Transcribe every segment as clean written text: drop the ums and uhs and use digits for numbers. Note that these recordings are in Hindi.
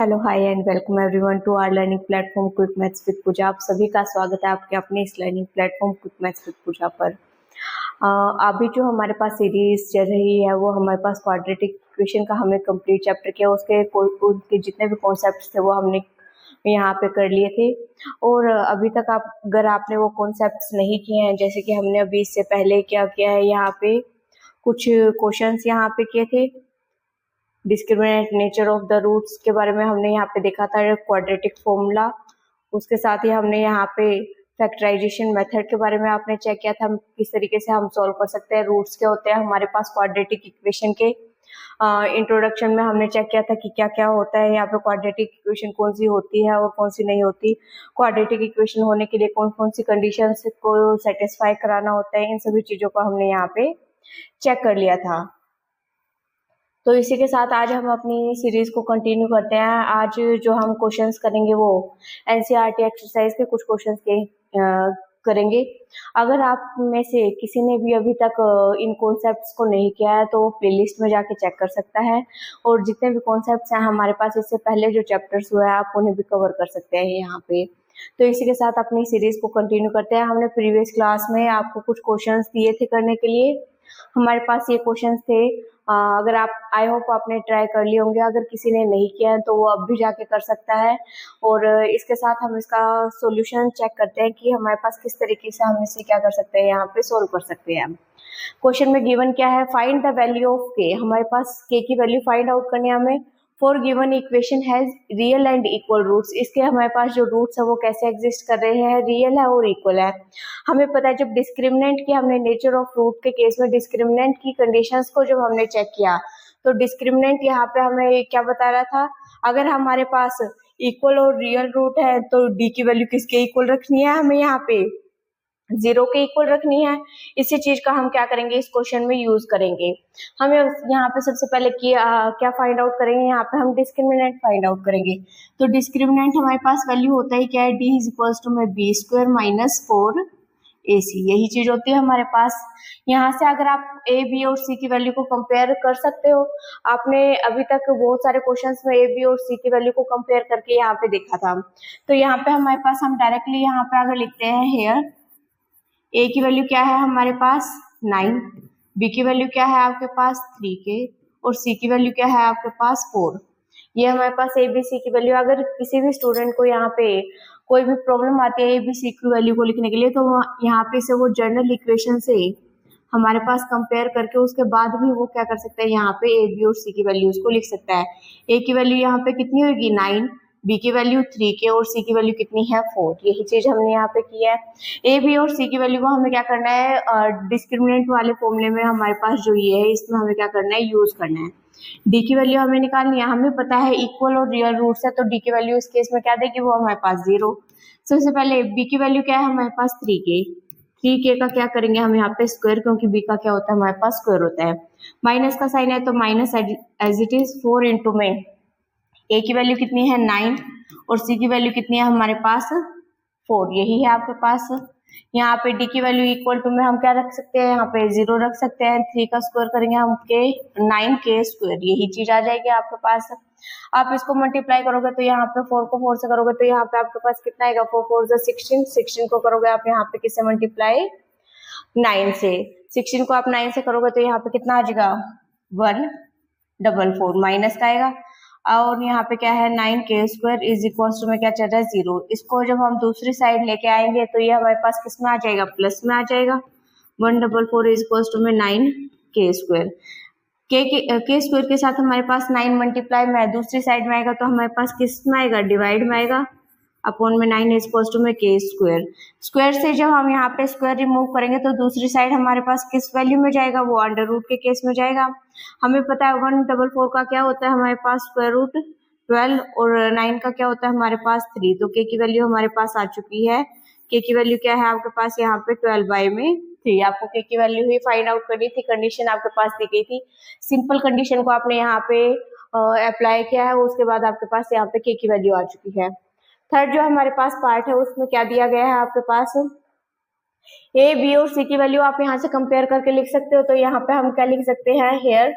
Hello hi and welcome everyone to our learning platform quick maths with Pooja. आप सभी का स्वागत है आपके अपने इस learning platform quick maths with Pooja पर। अभी जो हमारे पास सीरीज चल रही है वो हमारे पास क्वाड्रेटिक इक्वेशन का हमने कंप्लीट चैप्टर किया। उनके जितने भी कॉन्सेप्ट्स थे वो हमने यहाँ पे कर लिए थे। और अभी तक अगर आपने वो कॉन्सेप्ट्स नहीं किए हैं, जैसे कि हमने अभी इससे पहले क्या किया है, यहाँ पे कुछ क्वेश्चंस यहाँ पे किए थे। Discriminant nature of the roots के बारे में हमने यहाँ पे देखा था, क्वाड्रेटिक फॉर्मूला। उसके साथ ही हमने यहाँ पे फैक्टराइजेशन मेथड के बारे में आपने चेक किया था, किस तरीके से हम सॉल्व कर सकते हैं। रूट्स क्या होते हैं हमारे पास क्वाड्रेटिक इक्वेशन के। इंट्रोडक्शन में हमने चेक किया था कि क्या क्या होता है यहाँ पे, क्वाड्रेटिक इक्वेशन कौन सी होती है और कौन सी नहीं होती, क्वाड्रेटिक इक्वेशन होने के लिए कौन कौन सी कंडीशंस को सेटिस्फाई कराना होता है। इन सभी चीजों को हमने यहाँ पे चेक कर लिया था। तो इसी के साथ आज हम अपनी सीरीज को कंटिन्यू करते हैं। आज जो हम क्वेश्चंस करेंगे वो एनसीईआरटी एक्सरसाइज के कुछ क्वेश्चंस के करेंगे। अगर आप में से किसी ने भी अभी तक इन कॉन्सेप्ट्स को नहीं किया है तो प्लेलिस्ट में जाके चेक कर सकता है, और जितने भी कॉन्सेप्ट्स हैं हमारे पास इससे पहले जो चैप्टर्स हुए हैं आप उन्हें भी कवर कर सकते हैं यहाँ पे। तो इसी के साथ अपनी सीरीज को कंटिन्यू करते हैं। हमने प्रीवियस क्लास में आपको कुछ क्वेश्चंस दिए थे करने के लिए। हमारे पास ये क्वेश्चंस थे। अगर आप आई होप आपने ट्राई कर लिए होंगे, अगर किसी ने नहीं किया है तो वो अब भी जाके कर सकता है। और इसके साथ हम इसका सॉल्यूशन चेक करते हैं कि हमारे पास किस तरीके से हम इसे क्या कर सकते हैं, यहाँ पे सोल्व कर सकते हैं। क्वेश्चन में गिवन क्या है, फाइंड द वैल्यू ऑफ के। हमारे पास के की वैल्यू फाइंड आउट करनी है हमें। For given equation has real and equal roots. इसके हमारे पास जो रूट्स है वो कैसे एग्जिस्ट कर रहे हैं, रियल है और इक्वल है। हमें पता है जब डिस्क्रिमिनेंट की हमने नेचर ऑफ रूट के केस में डिस्क्रिमिनेंट की कंडीशंस को जब हमने चेक किया तो डिस्क्रिमिनेंट यहाँ पे हमें क्या बता रहा था, अगर हमारे पास इक्वल और रियल रूट है तो डी की वैल्यू किसके इक्वल रखनी है, हमें यहाँ पे 0 के इक्वल रखनी है। इसी चीज का हम क्या करेंगे, इस क्वेश्चन में यूज करेंगे। हमें यहाँ पे सबसे पहले क्या फाइंड आउट करेंगे, यहाँ पे हम डिस्क्रिमिनेंट फाइंड आउट करेंगे। तो डिस्क्रिमिनेंट हमारे पास वैल्यू होता है क्या है, डी इज इक्वल्स टू में बी स्क्वायर माइनस 4ac। यही चीज होती है हमारे पास। यहाँ से अगर आप ए बी और सी की वैल्यू को कंपेयर कर सकते हो। आपने अभी तक बहुत सारे क्वेश्चंस में ए बी और सी की वैल्यू को कंपेयर करके यहाँ पे देखा था। तो यहाँ पे हमारे पास हम डायरेक्टली यहाँ पे अगर लिखते हैं हेयर, ए की वैल्यू क्या है हमारे पास 9, बी की वैल्यू क्या है आपके पास 3k और सी की वैल्यू क्या है आपके पास 4। ये हमारे पास ए बी सी की वैल्यू। अगर किसी भी स्टूडेंट को यहाँ पे कोई भी प्रॉब्लम आती है ए बी सी की वैल्यू को लिखने के लिए, तो यहाँ पे से वो जनरल इक्वेशन से हमारे पास कंपेयर करके उसके बाद भी वो क्या कर सकता है, यहाँ पे ए बी और सी की वैल्यूज को लिख सकता है। ए की वैल्यू यहाँ पे कितनी होगी 9, बी की वैल्यू 3k और सी की वैल्यू कितनी है 4। यही चीज हमने यहाँ पे की है। ए बी और सी की वैल्यू को हमें क्या करना है, डिस्क्रिमिनेंट वाले फॉर्मूले में हमारे पास जो ये है इसमें हमें क्या करना है, यूज करना है। डी की वैल्यू हमें निकालनी है। हमें पता है इक्वल और रियल रूट्स है तो डी की वैल्यू इस केस में क्या देगी, वो हमारे पास 0। सबसे पहले बी की वैल्यू क्या है हमारे पास 3k का क्या करेंगे हम यहाँ पे स्क्वायर, क्योंकि बी का क्या होता है हमारे पास स्क्वायर होता है। माइनस का साइन है तो minus as it is 4 into में ए की वैल्यू कितनी है 9 और सी की वैल्यू कितनी है हमारे पास 4। यही है आपके पास। यहाँ पे डी की वैल्यू इक्वल टू में हम क्या रख सकते हैं, यहाँ पे 0 रख सकते हैं। 3 का स्क्वायर करेंगे हम के 9k स्क्वायर, यही चीज आ जाएगी आपके पास। आप इसको मल्टीप्लाई करोगे तो यहाँ पे 4 को 4 से करोगे तो यहाँ पे आपके पास कितना आएगा, 4 4 16, 16 को करोगे आप यहाँ पे किससे मल्टीप्लाई 9 से। 16 को आप 9 से करोगे तो यहाँ पे कितना आ जाएगा 144 माइनस का आएगा। और यहाँ पे क्या है 9k square is equal to में क्या चल रहा है 0। इसको जब हम दूसरी साइड लेके आएंगे तो ये हमारे पास किस में आ जाएगा, प्लस में आ जाएगा। 144 इज इक्वल टू में 9k स्क्वायर। के स्क्वायर के साथ हमारे पास 9 मल्टीप्लाई में दूसरी साइड में आएगा तो हमारे पास किस में आएगा, डिवाइड में आएगा। अपॉन में 9 इज इक्वल टू में k स्क्वायर। स्क्वायर से जब हम यहाँ पे स्क्वायर रिमूव करेंगे तो दूसरी साइड हमारे पास किस वैल्यू में जाएगा, वो अंडर रूट के केस में जाएगा। हमें पता है 144 का क्या होता है हमारे पास स्क्वायर रूट 12 और 9 का क्या होता है हमारे पास 3। तो k की वैल्यू हमारे पास आ चुकी है। k की वैल्यू क्या है आपके पास यहाँ पे 12/3। आपको k की वैल्यू ही फाइंड आउट करनी थी, कंडीशन आपके पास दी गई थी। सिंपल कंडीशन को आपने यहाँ पे अप्लाई किया है, उसके बाद आपके पास यहाँ पे k की वैल्यू आ चुकी है। थर्ड जो हमारे पास पार्ट है उसमें क्या दिया गया है आपके पास, ए बी और सी की वैल्यू आप यहाँ से कंपेयर करके लिख सकते हो। तो यहाँ पे हम क्या लिख सकते हैं, here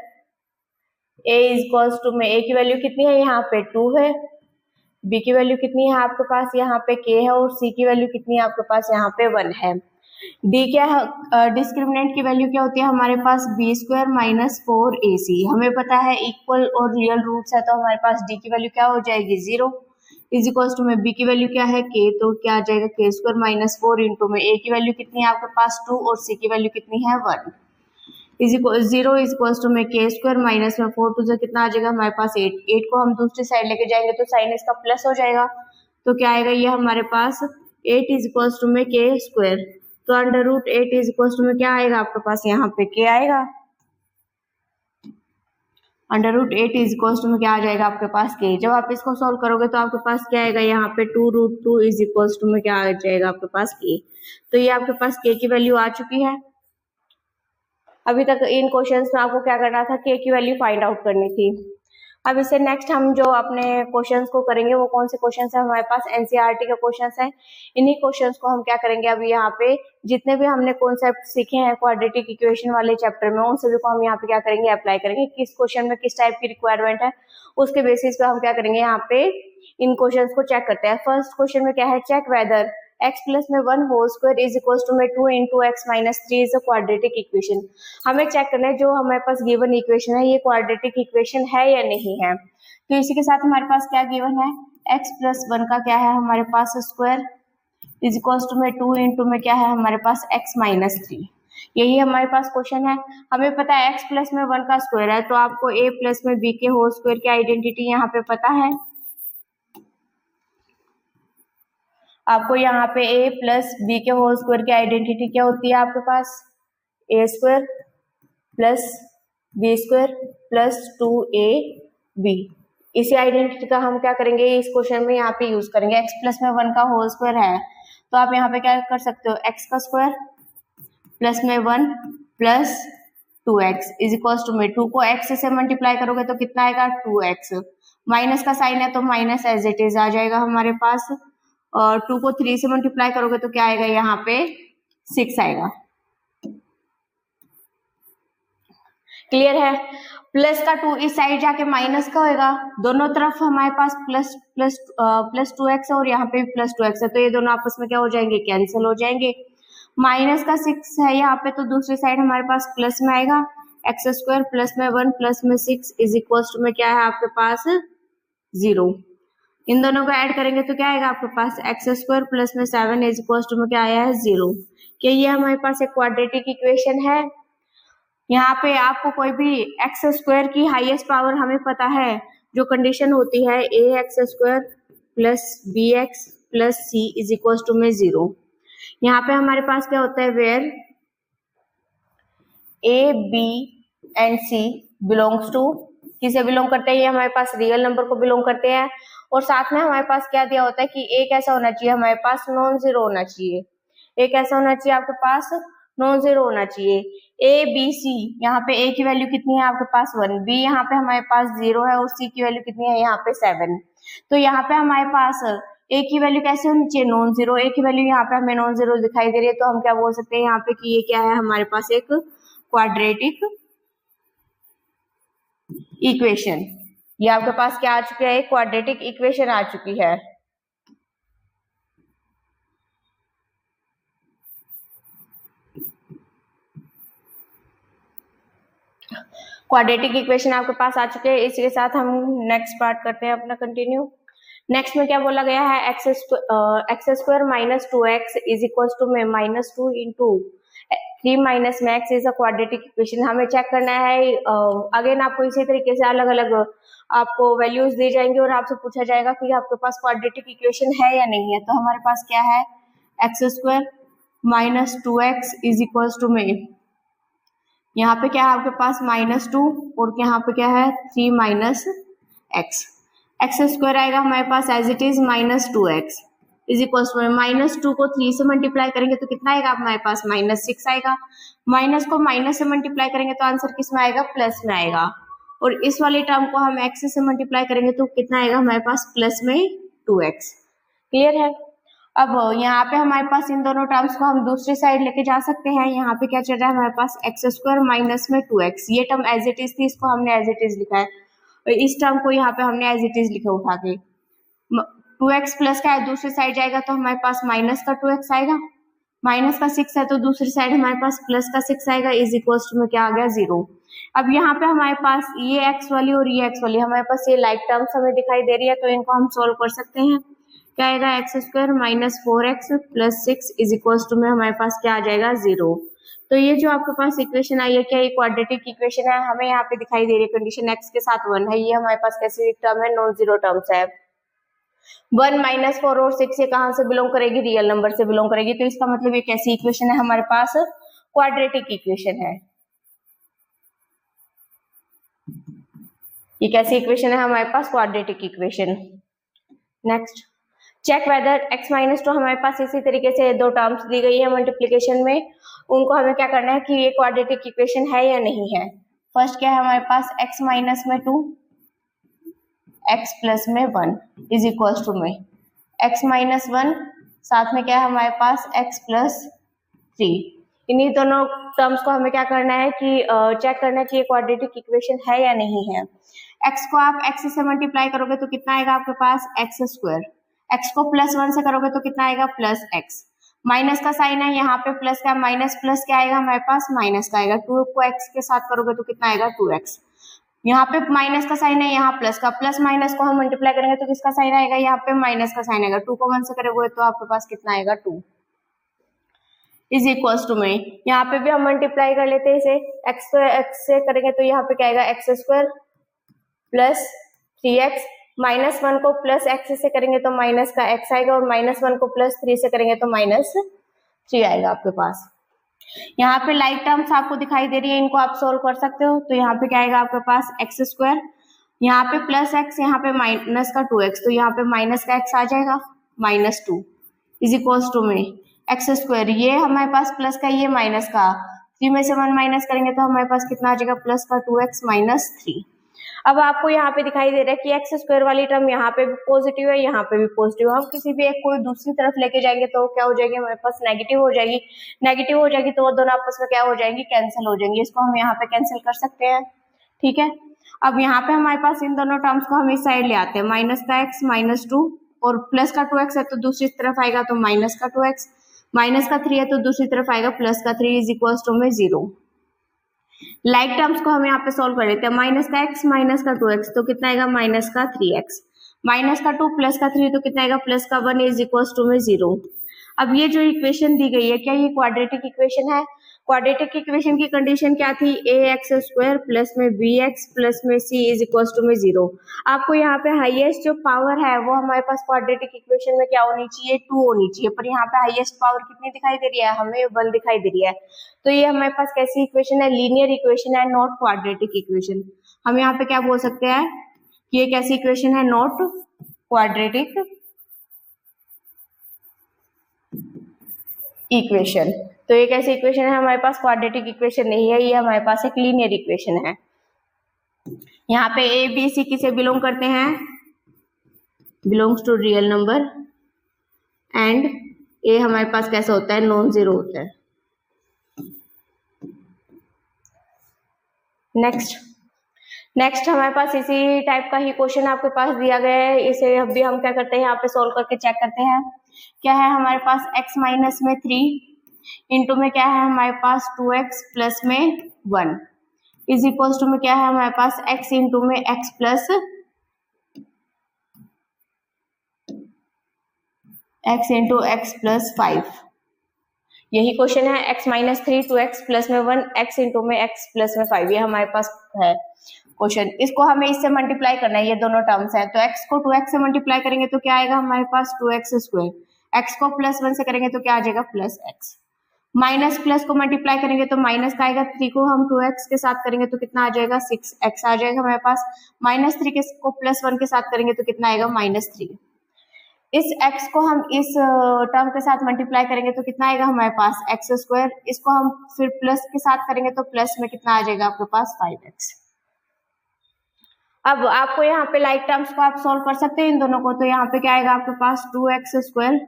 A is equals to में ए की वैल्यू कितनी है यहाँ पे 2 है बी की वैल्यू कितनी है आपके पास, यहाँ पे के है, और सी की वैल्यू कितनी है आपके पास, यहाँ पे 1 है। डी क्या है, डिस्क्रिमिनेंट की वैल्यू क्या होती है हमारे पास, बी स्क्वायर माइनस 4ac। हमें पता है इक्वल और रियल रूट्स है, तो हमारे पास डी की वैल्यू क्या हो जाएगी, 0 इज इक्वल्स टू में बी की वैल्यू क्या है, के, तो क्या आ जाएगा के स्क्वायर माइनस 4 इंटू में ए की वैल्यू कितनी है आपके पास 2 और सी की वैल्यू कितनी है 1 is equal 0 is equals to में के स्क्वायर माइनस में 4 टू से कितना आ जाएगा हमारे पास 8 को हम दूसरी साइड लेके जाएंगे तो साइन इसका प्लस हो जाएगा, तो क्या आएगा ये हमारे पास 8 इज इक्वल्स टू में के स्क्वायर, तो under root 8 is equals to में क्या आएगा आपके पास, यहाँ पे के आएगा। Under root 8 is equals to में क्या आ जाएगा आपके पास के। जब आप इसको सॉल्व करोगे तो आपके पास क्या आएगा, यहाँ पे 2√2 इज इक्वल्स टू में क्या आ जाएगा आपके पास के। तो ये आपके पास के की वैल्यू आ चुकी है। अभी तक इन क्वेश्चंस में आपको क्या करना था, के की वैल्यू फाइंड आउट करनी थी। अब इससे नेक्स्ट हम जो अपने क्वेश्चंस को करेंगे वो कौन से क्वेश्चंस है हमारे पास, एनसीईआरटी के क्वेश्चंस हैं। इन्हीं क्वेश्चंस को हम क्या करेंगे, अभी यहाँ पे जितने भी हमने कॉन्सेप्ट सीखे हैं क्वाड्रेटिक इक्वेशन वाले चैप्टर में, उन सभी को हम यहाँ पे क्या करेंगे, अप्लाई करेंगे। किस क्वेश्चन में किस टाइप की रिक्वायरमेंट है उसके बेसिस पे हम क्या करेंगे, यहाँ पे इन क्वेश्चन को चेक करते हैं। फर्स्ट क्वेश्चन में क्या है, चेक वेदर x प्लस में 1 whole square is equal to में 2 into x minus 3 is a quadratic equation. हमें चेक करना है जो हमारे पास गिवन इक्वेशन है ये क्वाड्रेटिक इक्वेशन है या नहीं है। तो इसी के साथ हमारे पास क्या गिवन है, x प्लस 1 का क्या है हमारे पास स्क्वायर इज इक्वल टू में 2 इंटू में क्या है हमारे पास x माइनस 3। यही हमारे पास क्वेश्चन है। हमें पता है x प्लस में 1 का स्क्वायर है, तो आपको a प्लस में b के होल स्क्वायर की आइडेंटिटी यहाँ पे पता है। आपको यहाँ पे a प्लस बी के होल स्क्वायर की आइडेंटिटी क्या होती है आपके पास, a square plus B square plus 2ab। इसी आइडेंटिटी का हम क्या करेंगे इस क्वेश्चन में यहाँ पे यूज करेंगे। x प्लस में 1 का होल स्क्वायर है तो आप यहाँ पे क्या कर सकते हो, x का स्क्वायर प्लस में 1 plus 2x is equal to में 2 को x से मल्टीप्लाई करोगे तो कितना आएगा 2x, माइनस का साइन है तो माइनस एज इट इज आ जाएगा हमारे पास, और 2 को 3 से मल्टीप्लाई करोगे तो क्या आएगा यहाँ पे 6 आएगा। क्लियर है। प्लस का 2 इस साइड जाके माइनस का होगा, दोनों तरफ हमारे पास प्लस 2x है और यहाँ पे भी प्लस 2x है, तो ये दोनों आपस में क्या हो जाएंगे, कैंसिल हो जाएंगे। माइनस का 6 है यहाँ पे तो दूसरी साइड हमारे पास प्लस में आएगा, एक्स स्क्वायर प्लस में 1 प्लस में 6 इज इक्वल टू में क्या है आपके पास 0। इन दोनों को ऐड करेंगे तो क्या आएगा आपके पास, एक्स स्क्वायर प्लस में 7 इज इक्वल टू में क्या आया है 0। क्या ये हमारे पास एक क्वाड्रेटिक इक्वेशन है। यहाँ पे आपको कोई भी एक्स स्क्वायर की हाईएस्ट पावर हमें पता है, जो कंडीशन होती है A X square plus B X plus C is equal to में 0। यहाँ पे हमारे पास क्या होता है, where A B and C belongs to, किसे बिलोंग करते हैं, ये हमारे पास रियल नंबर को बिलोंग करते हैं। और साथ में हमारे पास क्या दिया होता है कि ए कैसा होना चाहिए, हमारे पास नॉन जीरो होना चाहिए। ए कैसा होना चाहिए आपके पास, नॉन जीरो होना चाहिए। ए बी सी, यहाँ पे ए की वैल्यू कितनी है आपके पास 1, बी यहाँ पे हमारे पास 0 है और सी की वैल्यू कितनी है यहाँ पे 7। तो यहाँ पे हमारे पास ए की वैल्यू कैसे होनी चाहिए, नॉन जीरो। ए की वैल्यू यहाँ पे हमें नॉन जीरो दिखाई दे रही है, तो हम क्या बोल सकते हैं यहाँ पे कि ये क्या है हमारे पास एक क्वाड्रेटिक इक्वेशन। ये आपके पास क्या आ चुकी है, एक क्वाड्रेटिक इक्वेशन आ चुकी है। क्वाड्रेटिक इक्वेशन आपके पास आ चुके हैं। इसी के साथ हम नेक्स्ट पार्ट करते हैं अपना कंटिन्यू। नेक्स्ट में क्या बोला गया है, x square minus 2x is equal to में माइनस 2 इंटू 3 माइनस में x is a quadratic equation. हमें चेक करना है, अगेन आपको इसी तरीके से अलग अलग आपको वैल्यूज दी जाएंगी और आपसे पूछा जाएगा कि आपके पास क्वाड्रेटिक इक्वेशन है या नहीं है। तो हमारे पास क्या है, x square minus 2x is equal to में यहाँ पे क्या है आपके पास -2 और यहाँ पे क्या है 3 माइनस एक्स। एक्स स्क्वायर आएगा हमारे पास as it is -2x is equal to -2 को 3 से मल्टीप्लाई करेंगे तो कितना आएगा हमारे पास -6 आएगा। माइनस को माइनस से मल्टीप्लाई करेंगे तो आंसर किस में आएगा, प्लस में आएगा। और इस वाले टर्म को हम एक्स से मल्टीप्लाई करेंगे तो कितना आएगा हमारे पास, प्लस में 2x। क्लियर है। अब यहाँ पे हमारे पास इन दोनों टर्म्स को हम दूसरी साइड लेके जा सकते हैं। यहाँ पे क्या चल रहा है हमारे पास, एक्स स्क्वायर माइनस में 2x, ये टर्म एज इट इज थी, इसको हमने एज इट इज लिखा है, और इस टर्म को यहाँ पे हमने एज इट इज लिखा उठा के 2x प्लस का है, दूसरी साइड जाएगा तो हमारे पास माइनस का 2x आएगा, माइनस का 6 है तो दूसरी साइड हमारे पास प्लस का 6 आएगा, इज इक्वल्स टू में क्या आ गया 0। अब यहाँ पे हमारे पास ये x वाली और ये x वाली हमारे पास ये लाइक टर्म्स हमें दिखाई दे रही है, तो इनको हम सोल्व कर सकते हैं। क्या आएगा x square minus 4x plus 6 is equals to में हमारे पास क्या आ जाएगा 0। तो ये जो आपके पास इक्वेशन आई है क्या ये क्वाड्रेटिक इक्वेशन है, हमें यहाँ पे दिखाई दे रही है कंडीशन x के साथ 1 है, ये हमारे पास कैसी टर्म है, नॉन जीरो टर्म्स है। 1 माइनस 4 और 6 ये कहां से बिलोंग करेगी, रियल नंबर से बिलोंग करेगी, तो इसका मतलब ये कैसी इक्वेशन है हमारे पास, क्वाड्रेटिक इक्वेशन है। ये कैसी इक्वेशन है हमारे पास, quadratic equation. Next, check whether x minus 2 हमारे पास इसी तरीके से दो टर्म्स दी गई है मल्टीप्लीकेशन में, उनको हमें क्या करना है कि ये क्वाड्रेटिक इक्वेशन है या नहीं है। फर्स्ट क्या है हमारे पास x माइनस में 2 x प्लस में 1 इज इक्वल्स टू में x माइनस 1 साथ में क्या है हमारे पास x प्लस 3। इन्हीं दोनों टर्म्स को हमें क्या करना है कि चेक करना है कि ये क्वाड्रेटिक इक्वेशन है या नहीं है। x को आप x से मल्टीप्लाई करोगे तो कितना आएगा आपके पास x स्क्वायर, x को प्लस 1 से करोगे तो कितना आएगा प्लस x, माइनस का साइन है यहाँ पे प्लस का, माइनस प्लस क्या आएगा हमारे पास माइनस का आएगा, 2 को x के साथ करोगे तो कितना आएगा 2x, यहाँ पे माइनस का साइन है यहाँ प्लस का, प्लस माइनस को हम मल्टीप्लाई करेंगे तो किसका साइन आएगा यहाँ पे माइनस का साइन आएगा, 2 को 1 से करोगे तो आपके पास कितना आएगा 2 इज इक्वल्स टू में यहाँ पे भी हम मल्टीप्लाई कर लेते हैं इसे, x को x से करेंगे तो यहाँ पे क्या आएगा x square plus 3x, minus 1 को प्लस x से करेंगे तो माइनस का x आएगा, और माइनस 1 को प्लस 3 से करेंगे तो माइनस 3 आएगा आपके पास। यहाँ पे लाइक टर्म्स आपको दिखाई दे रही है, इनको आप सोल्व कर सकते हो, तो यहाँ पे क्या आएगा आपके पास एक्स स्क्वायर, यहाँ पे प्लस x, यहाँ पे माइनस का 2x, तो यहाँ पे माइनस का x आ जाएगा माइनस 2 इज इक्वल्स टू में एक्स स्क्वायर, ये हमारे पास प्लस का ये माइनस का, 3 में से 1 माइनस करेंगे तो हमारे पास कितना आ जाएगा प्लस का 2x माइनस 3। अब आपको यहाँ पे दिखाई दे रहा है कि एक्स स्क्वायर वाली टर्म यहाँ पे भी पॉजिटिव है, यहाँ पे भी पॉजिटिव है, हम किसी भी एक को दूसरी तरफ लेके जाएंगे तो क्या हो जाएगी हमारे पास नेगेटिव हो जाएगी, नेगेटिव हो जाएगी तो वो दोनों आपस में क्या हो जाएंगी कैंसिल हो जाएंगी, इसको हम यहाँ पे कैंसिल कर सकते हैं। ठीक है, अब यहाँ पे हमारे पास इन दोनों टर्म्स को हम इस साइड ले आते हैं, माइनस का x माइनस 2 और प्लस का 2x है तो दूसरी तरफ आएगा तो माइनस का 2x, माइनस का 3 है तो दूसरी तरफ आएगा प्लस का 3 इज इक्वल्स टू में 0। लाइक टर्म्स को हम यहाँ पे सोल्व कर लेते हैं, माइनस का x माइनस का 2x तो कितना आएगा माइनस का 3x, माइनस का 2 प्लस का 3 तो कितना आएगा प्लस का 1 इज इक्वल्स टू में 0। अब ये जो इक्वेशन दी गई है क्या ये क्वाड्रेटिक इक्वेशन है, क्वाड्रेटिक इक्वेशन की कंडीशन क्या थी, ax स्क्वायर प्लस में bx प्लस में c इज इक्वल्स टू में 0। आपको यहाँ पे हाईएस्ट जो पावर है वो हमारे पास क्वाड्रेटिक इक्वेशन में क्या होनी चाहिए 2 होनी चाहिए, पर यहाँ पे हाईएस्ट पावर कितनी दिखाई दे रही है हमें 1 दिखाई दे रही है, तो ये हमारे पास कैसी इक्वेशन है, लीनियर इक्वेशन है, नॉट क्वाड्रेटिक इक्वेशन। हम यहाँ पे क्या बोल सकते हैं कि ये कैसी इक्वेशन है, नॉट क्वाड्रेटिक इक्वेशन। तो ये कैसी इक्वेशन है हमारे पास, क्वाड्रेटिक इक्वेशन नहीं है, ये हमारे पास एक लीनियर इक्वेशन है। यहाँ पे ए बी सी किसे बिलोंग करते हैं, belongs to real number, and A हमारे पास कैसा होता है नॉन जीरो होता है। नेक्स्ट हमारे पास इसी टाइप का ही क्वेश्चन आपके पास दिया गया है, इसे अभी हम क्या करते हैं यहाँ पे सोल्व करके चेक करते हैं। क्या है हमारे पास x माइनस में 3 इंटू में क्या है हमारे पास 2x प्लस में 1 इज इक्वल्स टू में क्या है हमारे पास x इंटू में x plus x into x plus 5। यही क्वेश्चन है, x माइनस 3 2x प्लस में 1 x इंटू में x प्लस में 5, ये हमारे पास है क्वेश्चन। इसको हमें इससे मल्टीप्लाई करना है, ये दोनों टर्म्स हैं, तो x को 2x से मल्टीप्लाई करेंगे तो क्या आएगा हमारे पास 2x स्क्वायर, x को प्लस 1 से करेंगे तो क्या आ जाएगा प्लस x, माइनस प्लस को मल्टीप्लाई करेंगे तो माइनस का आएगा, 3 को हम 2x के साथ करेंगे तो कितना आ जाएगा 6x आ जाएगा हमारे पास, माइनस 3 को प्लस 1 के साथ करेंगे तो कितना आएगा माइनस 3। इस x को हम इस टर्म के साथ मल्टीप्लाई करेंगे तो कितना आएगा हमारे पास x स्क्वायर, इसको हम फिर प्लस के साथ करेंगे तो प्लस में कितना आ जाएगा आपके पास 5x। अब आपको यहाँ पे लाइक टर्म्स को आप सोल्व कर सकते हैं इन दोनों को, तो यहाँ पे क्या आएगा आपके पास 2x स्क्वायर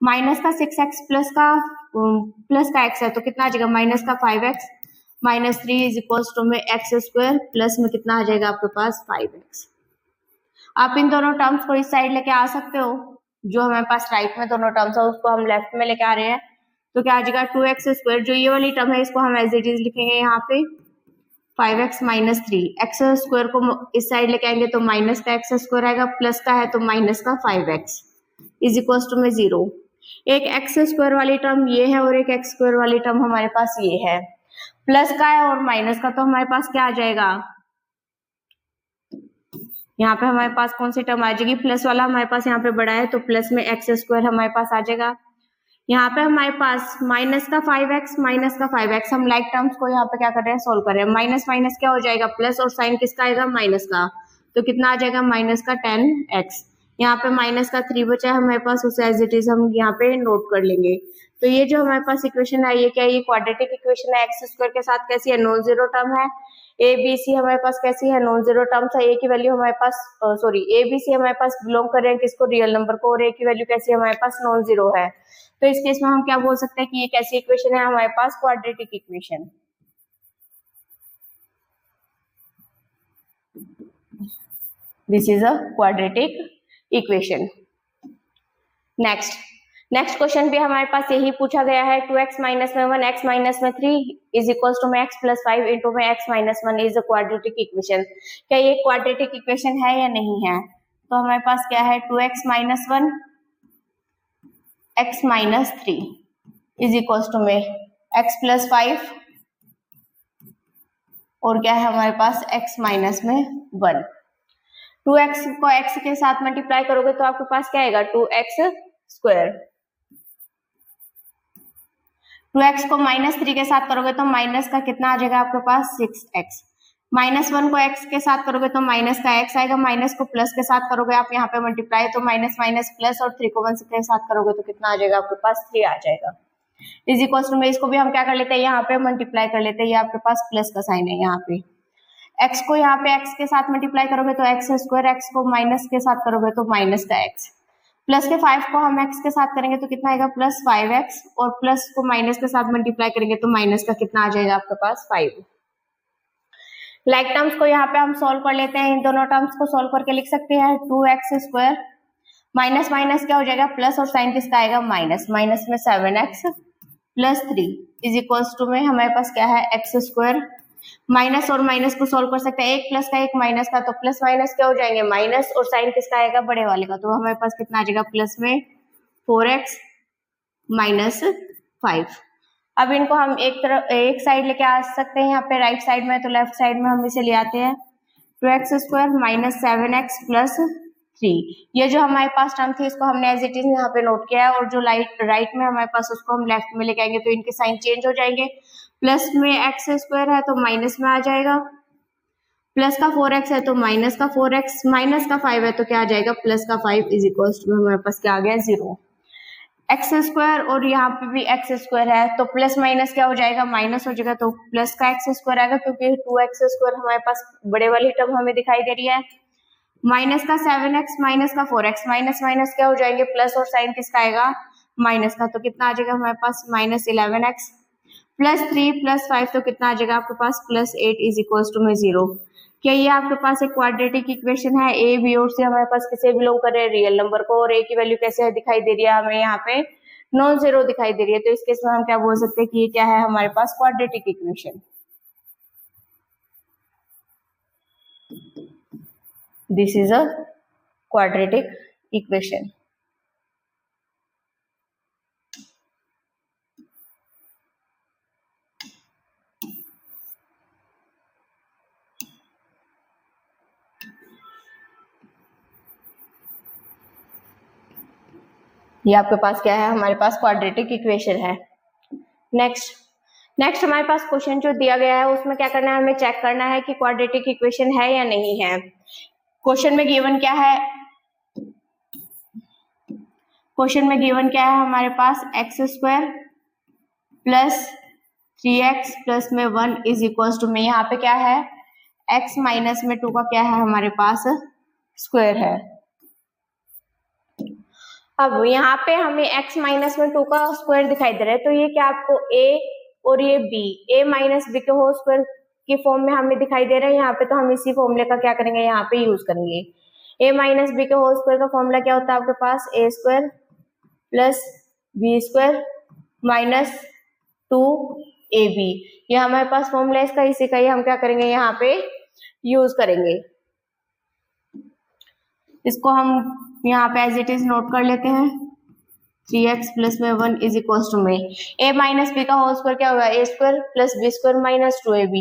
माइनस का 6x प्लस का x है तो कितना आ जाएगा माइनस का 5x minus 3 is equals to में x स्क्वायर प्लस में कितना आ जाएगा आपके पास 5x। आप इन दोनों टर्म्स को इस साइड लेके आ सकते हो, जो हमारे पास राइट में दोनों टर्म्स है उसको हम लेफ्ट में लेके आ रहे हैं, तो क्या आ जाएगा 2x²। जो ये वाली टर्म है इसको हम एज इट इज लिखेंगे यहाँ पे 5x माइनस 3। एक्स स्क्वायर को इस साइड लेके आएंगे तो माइनस का x² आएगा, प्लस का है तो माइनस का 5x इज इक्वल टू में 0। एक x² वाली टर्म ये है और एक x² वाली टर्म हमारे पास ये है। प्लस का है और माइनस का तो हमारे पास क्या आ जाएगा, यहाँ पे हमारे पास कौन सी टर्म आ जाएगी, प्लस वाला हमारे पास यहाँ पे बड़ा है तो प्लस में x² हमारे पास आ जाएगा। यहाँ पे हमारे पास माइनस का 5x माइनस का 5x, हम लाइक टर्म्स को यहाँ पे क्या कर रहे हैं, सोल्व कर रहे हैं। माइनस माइनस क्या हो जाएगा, प्लस, और साइन किसका आएगा, माइनस का, तो कितना आ जाएगा, माइनस का 10x। यहाँ पे माइनस का 3 बचा है हमारे पास, उसे एज इट इज हम यहाँ पे नोट कर लेंगे। तो ये जो हमारे पास इक्वेशन है ये क्या है, ये क्वाड्रेटिक इक्वेशन है। x² के साथ कैसी है, नॉन जीरो टर्म है। ए बी सी हमारे पास कैसी है, नॉन जीरो टर्म्स है। ए की वैल्यू हमारे पास सॉरी ए बी सी हमारे पास बिलोंग कर रहे हैं किसको, रियल नंबर को, और ए की वैल्यू कैसी है हमारे पास, नॉन जीरो है। तो इस केस में हम क्या बोल सकते हैं कि ये कैसी इक्वेशन है हमारे पास, quadratic equation. This is a quadratic equation. Next question भी हमारे पास यही पूछा गया है। 2x माइनस में 1 x माइनस में 3 इज इक्वल टू में x प्लस 5 इंटू में x minus 1 is a quadratic equation. क्या ये क्वाड्रेटिक इक्वेशन है या नहीं है, तो हमारे पास क्या है, 2x minus 1 x minus 3 is equal to में x प्लस 5 और क्या है हमारे पास x माइनस में 1। 2x को x के साथ मल्टीप्लाई करोगे तो आपके पास क्या आएगा, 2x²। 2x को माइनस 3 के साथ करोगे तो माइनस का कितना आ जाएगा आपके पास, 6x। माइनस 1 को x के साथ करोगे तो माइनस का x आएगा, माइनस को प्लस के साथ करोगे आप यहाँ पे मल्टीप्लाई तो माइनस माइनस प्लस, और 3 को 1 के साथ करोगे तो कितना आ जाएगा आपके पास, 3 आ जाएगा। इज इक्वल टू में इसको भी हम क्या कर लेते हैं, यहाँ पे मल्टीप्लाई कर लेते हैं। ये आपके पास प्लस का साइन है यहाँ पे, x को यहाँ पे x के साथ मल्टीप्लाई करोगे तो x², x को माइनस के साथ करोगे तो माइनस का x, प्लस के 5 को हम x के साथ करेंगे तो कितना आएगा, प्लस 5x, और प्लस को माइनस के साथ मल्टीप्लाई करेंगे तो माइनस का कितना आ जाएगा आपके पास, 5। लाइक टर्म्स को यहाँ पे हम सोल्व कर लेते हैं। इन दोनों टर्म्स को सोल्व करके लिख सकते हैं 2x² माइनस माइनस क्या हो जाएगा, प्लस, और साइन किसका आएगा, माइनस, माइनस में 7x plus 3 is equals to में हमारे पास क्या है, x²। माइनस और माइनस को सोल्व कर सकते हैं, एक प्लस का एक माइनस का, तो प्लस माइनस क्या हो जाएंगे, माइनस, और साइन किसका आएगा, बड़े वाले का, तो हमारे पास कितना आ जाएगा, प्लस में 4x माइनस 5। अब इनको हम एक साइड लेके आ सकते हैं यहाँ पे राइट साइड में, तो लेफ्ट साइड में हम इसे ले आते हैं 2x² माइनस 7x प्लस 3। ये जो हमारे पास टर्म थी इसको हमने एज इट इज यहाँ पे नोट किया है, और जो राइट में हमारे पास उसको हम लेफ्ट में लेके आएंगे तो इनके साइन चेंज हो जाएंगे। प्लस में x² है तो माइनस में आ जाएगा, प्लस का 4x है तो माइनस का 4x, माइनस का 5 है तो क्या आ जाएगा, प्लस का 5 इज इक्वल टू हमारे पास क्या आ गया, 0। x² और यहाँ पे भी x² है तो प्लस माइनस क्या हो जाएगा, माइनस हो जाएगा, तो प्लस का x² आएगा क्योंकि 2x² हमारे पास बड़े वाली टर्म हमें दिखाई दे रही है। माइनस का 7x माइनस का 4x, माइनस माइनस क्या हो जाएंगे, प्लस, और साइन किसका आएगा, माइनस का, तो कितना आ जाएगा हमारे पास, माइनस 11x प्लस 3 प्लस 5 तो कितना आ जाएगा आपके पास, प्लस 8 इज इक्वल टू में 0। क्या ये आपके पास एक क्वाड्रेटिक इक्वेशन है। ए बी और सी हमारे पास किसे बिलोंग कर रहे हैं, रियल नंबर को, और ए की वैल्यू कैसे दिखाई दे रही है, हमें यहाँ पे नॉन जीरो दिखाई दे रही है। तो इस केस में हम क्या बोल सकते हैं कि ये क्या है हमारे पास, quadratic equation. This is a quadratic equation. ये आपके पास क्या है, हमारे पास क्वाड्रेटिक इक्वेशन है। नेक्स्ट हमारे पास क्वेश्चन जो दिया गया है उसमें क्या करना है, हमें चेक करना है कि क्वाड्रेटिक इक्वेशन है या नहीं है। क्वेश्चन में गिवन क्या है, क्वेश्चन में गिवन क्या है हमारे पास, x² प्लस 3x प्लस में 1 इज इक्वल टू में यहाँ पे क्या है, x माइनस में 2 का क्या है हमारे पास, स्क्वायर है। अब यहाँ पे हमें x माइनस में 2 का स्क्वायर दिखाई दे रहा है, तो ये क्या आपको a और ये b, a माइनस b के होल स्क्वायर की फॉर्म में हमें दिखाई दे रहा है यहाँ पे, तो हम इसी फॉर्मूले का क्या करेंगे यहाँ पे यूज करेंगे। ए माइनस बी के होल स्क्वायर का फॉर्मूला क्या होता है आपके पास, A square plus B square minus 2ab। ये हमारे पास फॉर्मूला इसका, इसी का ही हम क्या करेंगे यहाँ पे यूज करेंगे। इसको हम यहाँ पे एज इट इज नोट कर लेते हैं। 3x प्लस में 1 इज इक्वल टू में ए माइनस बी का होल स्क्वायर क्या होगा, A square plus B square minus 2ab।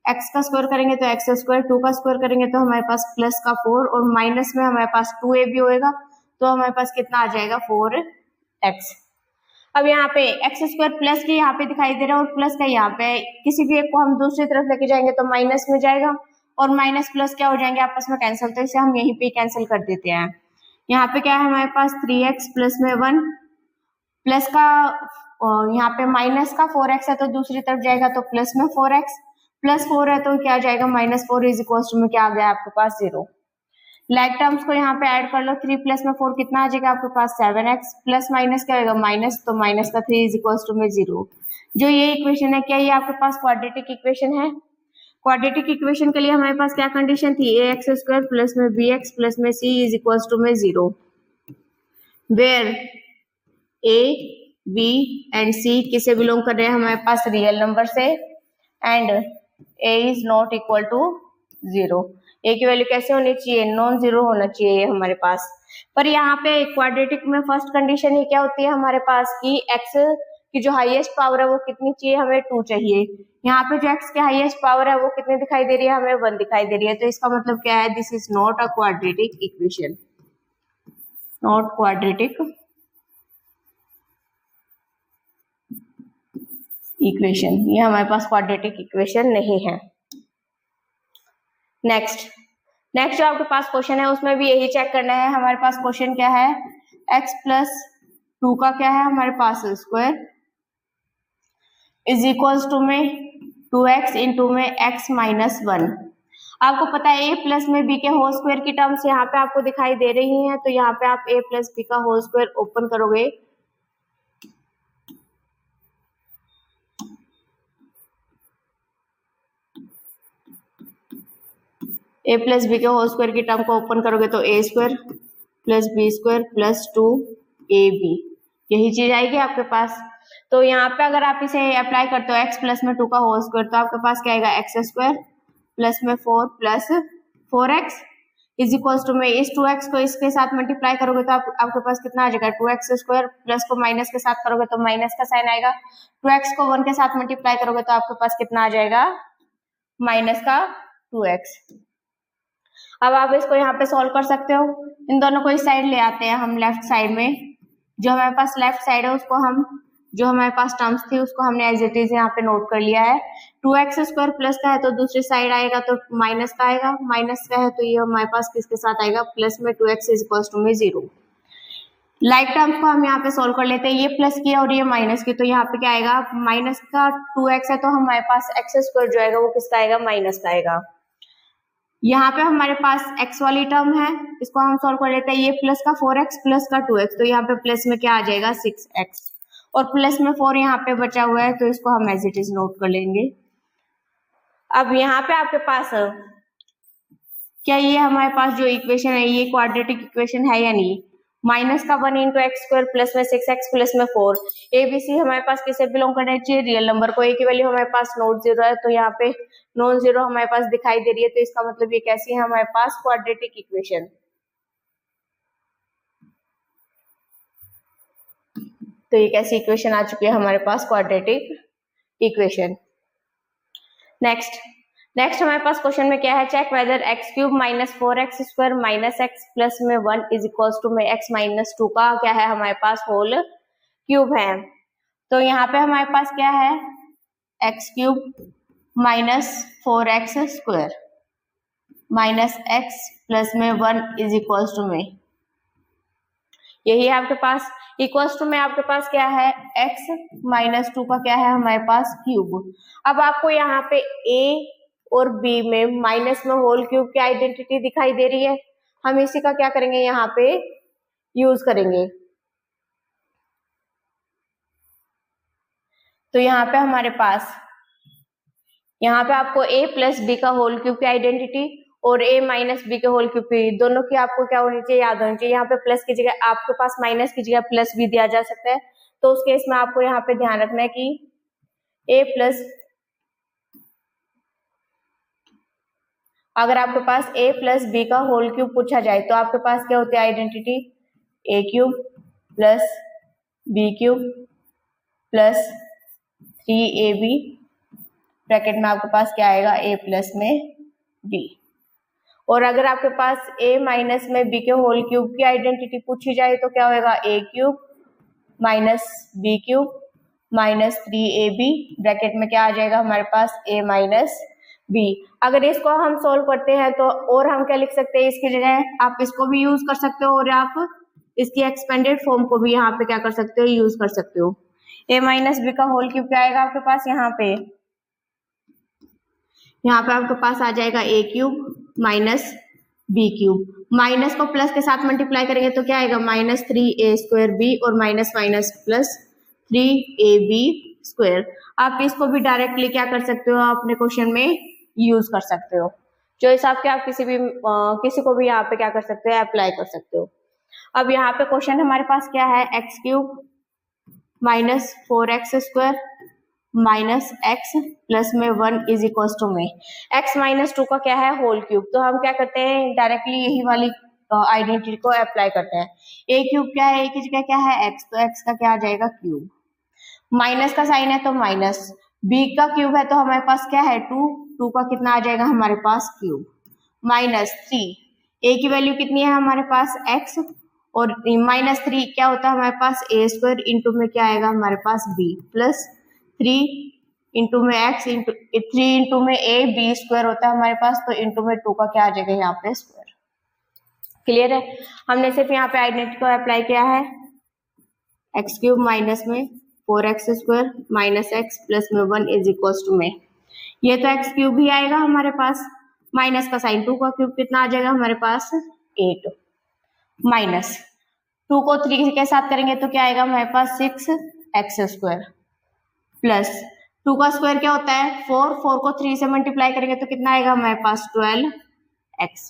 X का स्क्वायर करेंगे तो एक्स स्क्वायर, 2 का स्क्वायर करेंगे तो हमारे पास प्लस का 4 और माइनस में हमारे पास 2ab होएगा, तो हमारे पास कितना आ जाएगा 4x। अब यहाँ पे एक्स स्क्वायर प्लस के यहाँ पे दिखाई दे रहा है और प्लस का यहाँ पे, किसी भी एक को हम दूसरी तरफ लेके जाएंगे तो माइनस में जाएगा और माइनस प्लस क्या हो जाएंगे आपस में कैंसिल, तो इसे हम यहीं पे कैंसिल कर देते हैं। यहाँ पे क्या है हमारे पास 3x प्लस में 1 प्लस का यहाँ पे माइनस का 4x है तो दूसरी तरफ जाएगा तो प्लस में 4x प्लस 4 है तो क्या जाएगा माइनस 4 इज इक्वल टू में क्या आ गया आपके पास 0। लाइक टर्म्स को यहाँ पे ऐड कर लो, 3 प्लस में 4 कितना आ जाएगा आपके पास 7x प्लस माइनस क्या होगा माइनस, तो माइनस का 3 इज इक्वल टू में 0। जो ये इक्वेशन है क्या ये आपके पास क्वाड्रेटिक इक्वेशन है। क्वाड्रेटिक इक्वेशन के लिए हमारे पास क्या कंडीशन थी, ए एक्स स्क्वायर प्लस में बी एक्स प्लस में सी इज इक्वल टू में 0, where A B and C किसे बिलोंग कर रहे हैं हमारे पास रियल नंबर से, and A is not equal to 0। A की वैल्यू कैसे होनी चाहिए, नॉन जीरो होना चाहिए हमारे पास। पर यहाँ पे क्वाड्रेटिक में फर्स्ट कंडीशन ही क्या होती है हमारे पास की एक्स की जो हाईएस्ट पावर है वो कितनी चाहिए, हमें 2 चाहिए। यहाँ पे जो एक्स की हाईएस्ट पावर है वो कितनी दिखाई दे रही है, हमें 1 दिखाई दे रही है, तो इसका मतलब क्या है, this is not a quadratic equation, not quadratic equation, ये हमारे पास क्वाड्रेटिक इक्वेशन नहीं है। नेक्स्ट जो आपके पास क्वेश्चन है उसमें भी यही चेक करना है हमारे पास। क्वेश्चन क्या है, x प्लस 2 का क्या है हमारे पास स्क्वायर इज इक्वल्स टू में 2x इंटू में x माइनस 1। आपको पता है a प्लस में b के होल स्क्वायर की टर्म्स यहाँ पे आपको दिखाई दे रही हैं, तो यहाँ पे आप a प्लस b का होल स्क्वायर ओपन करोगे a प्लस बी के होल स्क्वायर की टर्म को ओपन करोगे तो a square plus B square plus 2ab, यही चीज आएगी आपके पास। तो यहाँ पे अगर आप इसे अप्लाई करते हो x प्लस में 2 का होल स्क्वायर तो आपके पास क्या आएगा एक्स स्क्वायर प्लस में 4 plus 4x is equals to में इस 2x को इसके साथ मल्टीप्लाई करोगे तो आपके पास कितना आ जाएगा 2x स्क्वायर, प्लस को माइनस के साथ करोगे तो माइनस का साइन आएगा, 2x को 1 के साथ मल्टीप्लाई करोगे तो आपके पास कितना आ जाएगा माइनस का 2x। अब आप इसको यहाँ पे सॉल्व कर सकते हो, इन दोनों को इस साइड ले आते हैं हम लेफ्ट साइड में। जो हमारे पास लेफ्ट साइड है उसको हम, जो हमारे पास टर्म्स थी उसको हमने एज इट इज यहाँ पे नोट कर लिया है। 2x स्क्वायर प्लस का है तो दूसरी साइड आएगा तो माइनस का आएगा, माइनस का है तो ये हमारे पास किसके साथ आएगा प्लस में 2x इज इक्वल टू में 0। लाइक टर्म्स को हम यहाँ पे सोल्व कर लेते हैं, ये प्लस की और ये माइनस की, तो यहाँ पे क्या आएगा माइनस का 2x है तो हमारे पास x स्क्वायर जो आएगा वो किसका आएगा माइनस का आएगा। यहाँ पे हमारे पास x वाली टर्म है, इसको हम सॉल्व कर लेते हैं, ये प्लस का 4x प्लस का 2x, तो यहाँ पे प्लस में क्या आ जाएगा 6x और प्लस में 4 यहाँ पे बचा हुआ है तो इसको हम एज इट इज नोट कर लेंगे। अब यहाँ पे आपके पास क्या ये हमारे पास जो इक्वेशन है ये क्वाड्रेटिक इक्वेशन है या नहीं, माइनस का 1 इंटू एक्स स्क्वायर प्लस में 6x प्लस में 4, ए बी सी हमारे पास किसे बिलोंग करना चाहिए रियल नंबर को, ए की वैल्यू हमारे पास नॉट 0 है तो यहाँ पे नॉन 0 हमारे पास दिखाई दे रही है, तो इसका मतलब ये कैसी है हमारे पास क्वाड्रेटिक इक्वेशन। तो ये कैसी इक्वेशन आ चुकी है हमारे पास क्वाड्रेटिक इक्वेशन। नेक्स्ट हमारे पास क्वेश्चन में क्या है, check whether x cube minus 4x square minus x plus में 1 इज इक्वल्स टू में x माइनस 2 का क्या है हमारे पास होल क्यूब है। तो यहाँ पे हमारे पास क्या है x cube minus 4x square minus x plus में 1 इज इक्वल्स टू में, यही है आपके पास इक्वल्स टू में आपके पास क्या है x माइनस 2 का क्या है हमारे पास क्यूब। अब आपको यहाँ पे a और b में माइनस में होल क्यूब की आइडेंटिटी दिखाई दे रही है, हम इसी का क्या करेंगे यहाँ पे यूज करेंगे। तो यहाँ पे हमारे पास यहाँ पे आपको a प्लस बी का होल क्यूब की आइडेंटिटी और a माइनस बी के होल क्यूब की, दोनों की आपको क्या होनी चाहिए, याद होनी चाहिए। यहाँ पे प्लस की जगह आपके पास माइनस की जगह प्लस भी दिया जा सकता है, तो उस केस में आपको यहाँ पे ध्यान रखना है कि a प्लस, अगर आपके पास a प्लस बी का होल क्यूब पूछा जाए तो आपके पास क्या होती है identity, a cube plus B cube plus 3ab, bracket में आपके पास क्या आएगा, a प्लस में b। और अगर आपके पास a माइनस में b के होल क्यूब की आइडेंटिटी पूछी जाए तो क्या होगा, a cube minus B cube minus 3ab, bracket में क्या आ जाएगा हमारे पास, a माइनस b। अगर इसको हम सोल्व करते हैं तो और हम क्या लिख सकते हैं, इसकी जगह आप इसको भी यूज कर सकते हो और आप इसकी एक्सपेंडेड फॉर्म को भी यहाँ पे क्या कर सकते हो, यूज कर सकते हो। a माइनस बी का होल क्यूब क्या आएगा आपके पास, यहाँ पे आपके पास आ जाएगा a cube minus B cube, minus को प्लस के साथ मल्टीप्लाई करेंगे तो क्या आएगा, माइनस 3a स्क्वायर बी और minus minus plus 3ab square. आप इसको भी डायरेक्टली क्या कर सकते हो, अपने क्वेश्चन में यूज कर सकते हो। जो हिसाब के आप किसी को भी यहाँ पे क्या कर सकते हो, अप्लाई कर सकते हो। अब यहाँ पे क्वेश्चन हमारे पास क्या है, x cube minus 4x square minus x plus में 1 इज इक्वल टू में x माइनस 2 का क्या है, होल क्यूब। तो हम क्या करते हैं, डायरेक्टली यही वाली आइडेंटिटी को अप्लाई करते हैं। a क्यूब क्या है, a की जगह क्या है x, तो x का क्या आ जाएगा क्यूब, माइनस का साइन है तो माइनस, b का क्यूब है तो हमारे पास क्या है 2 का कितना आ जाएगा हमारे पास क्यूब, माइनस 3, a की वैल्यू कितनी है हमारे पास x, और माइनस 3 क्या होता है हमारे पास a स्क्वायर, इंटू में क्या आएगा हमारे पास b, प्लस 3 इंटू में x, इंटू 3 इंटू में a, b स्क्वायर होता है हमारे पास, तो इंटू में 2 का क्या आ जाएगा यहाँ पे स्क्वायर। क्लियर है, हमने सिर्फ यहाँ पे आइडेंटिटी को अप्लाई किया है, एक्स क्यूब माइनस में 4x square minus x plus में 1 इज इक्वल टू में, ये तो x क्यूब ही आएगा हमारे पास, माइनस का साइन 2 का क्यूब कितना आ जाएगा हमारे पास 8, माइनस 2 को 3 के साथ करेंगे तो क्या आएगा हमारे पास 6x स्क्वायर, प्लस 2 का स्क्वायर क्या होता है 4 को 3 से मल्टीप्लाई करेंगे तो कितना आएगा हमारे पास 12x।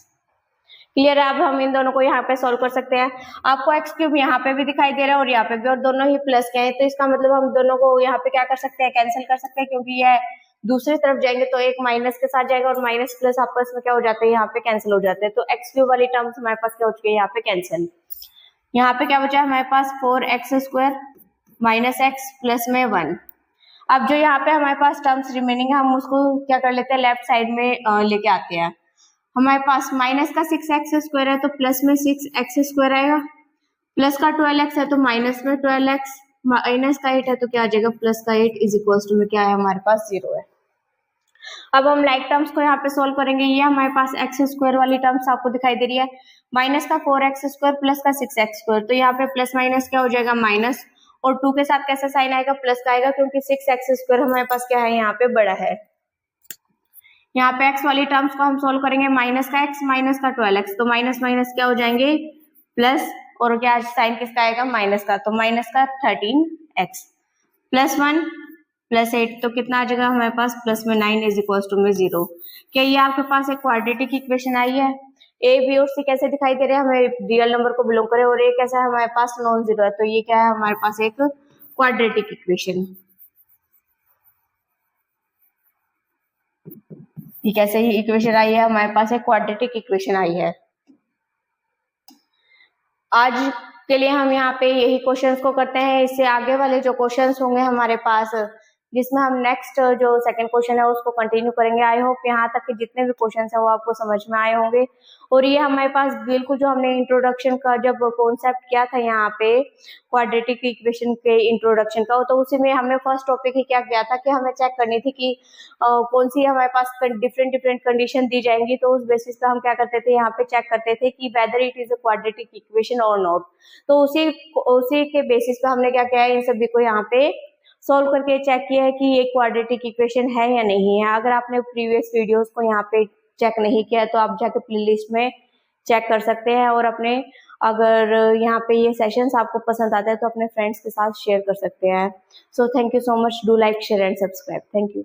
क्लियर है, अब हम इन दोनों को यहाँ पे सॉल्व कर सकते हैं। आपको एक्स क्यूब यहाँ पे भी दिखाई दे रहा है और यहाँ पे भी, और दोनों ही प्लस के हैं, तो इसका मतलब हम दोनों को यहाँ पे क्या कर सकते हैं, कैंसिल कर सकते हैं, क्योंकि यह दूसरी तरफ जाएंगे तो एक माइनस के साथ जाएगा और माइनस प्लस आपस में क्या हो जाते हैं, यहाँ पे कैंसिल हो जाते हैं। तो एक्स क्यूब वाली टर्म्स हमारे पास क्या हो चुकी है, यहाँ पे कैंसिल। यहाँ पे क्या बचा हमारे पास 4x square minus x plus में 1। अब जो यहाँ पे हमारे पास टर्म्स रिमेनिंग है, हम उसको क्या कर लेते हैं, लेफ्ट साइड में लेके आते हैं। हमारे पास माइनस का 6x स्क्वायर है तो प्लस में 6x स्क्वायर आएगा, प्लस का 12x है तो माइनस में 12x, माइनस का 8 है तो क्या आ जाएगा प्लस का 8 इज इक्वल टू में क्या है हमारे पास 0 है। अब हम लाइक टर्म्स को यहाँ पे सोल्व करेंगे। ये हमारे पास एक्स स्क्वायर वाली टर्म्स आपको दिखाई दे रही है, माइनस का 4x स्क्वायर प्लस का 6x स्क्वायर, तो यहाँ पे प्लस माइनस क्या हो जाएगा माइनस, और 2 के साथ कैसा साइन आएगा, प्लस का आएगा, क्योंकि 6x स्क्वायर हमारे पास क्या है यहाँ पे बड़ा है। यहाँ पे x वाली टर्म्स को हम सोल्व करेंगे, माइनस का x माइनस का 12x, तो माइनस माइनस क्या हो जाएंगे प्लस, और क्या साइन किसका आएगा माइनस का, तो माइनस का 13x प्लस 1 प्लस 8, तो कितना आ जाएगा हमारे पास प्लस में 9 इज इक्वल टू में 0। क्या ये आपके पास एक क्वाड्रेटिक इक्वेशन आई है। a b और c कैसे दिखाई दे रहे हैं, हमें रियल नंबर को बिलोंग करे, और a कैसा है हमारे पास नॉन जीरो है, तो ये क्या है हमारे पास एक क्वाड्रेटिक इक्वेशन। ये कैसे ही इक्वेशन आई है, हमारे पास एक क्वाड्रेटिक इक्वेशन आई है। आज के लिए हम यहाँ पे यही क्वेश्चंस को करते हैं, इससे आगे वाले जो क्वेश्चंस होंगे हमारे पास, जिसमें हम नेक्स्ट जो सेकंड क्वेश्चन है उसको कंटिन्यू करेंगे। आई होप यहाँ तक के जितने भी क्वेश्चंस है वो आपको समझ में आए होंगे। और ये हमारे पास बिल्कुल जो हमने इंट्रोडक्शन का जब कॉन्सेप्ट किया था यहाँ पे क्वाड्रेटिक इक्वेशन के इंट्रोडक्शन का, तो उसी में हमने फर्स्ट टॉपिक ही क्या किया था कि हमें चेक करनी थी कि कौन सी हमारे पास डिफरेंट कंडीशन दी जाएंगी, तो उस बेसिस पे हम क्या करते थे यहाँ पे चेक करते थे कि whether it is a quadratic equation और नॉट। तो उसी के बेसिस पे हमने क्या किया है, इन सभी को यहाँ पे सॉल्व करके चेक किया है कि ये क्वाड्रेटिक इक्वेशन है या नहीं है। अगर आपने प्रीवियस वीडियोस को यहाँ पे चेक नहीं किया तो आप जाके प्लेलिस्ट में चेक कर सकते हैं, और अपने अगर यहाँ पे ये सेशंस आपको पसंद आता है तो अपने फ्रेंड्स के साथ शेयर कर सकते हैं। So thank you so much, do like share and subscribe, thank you.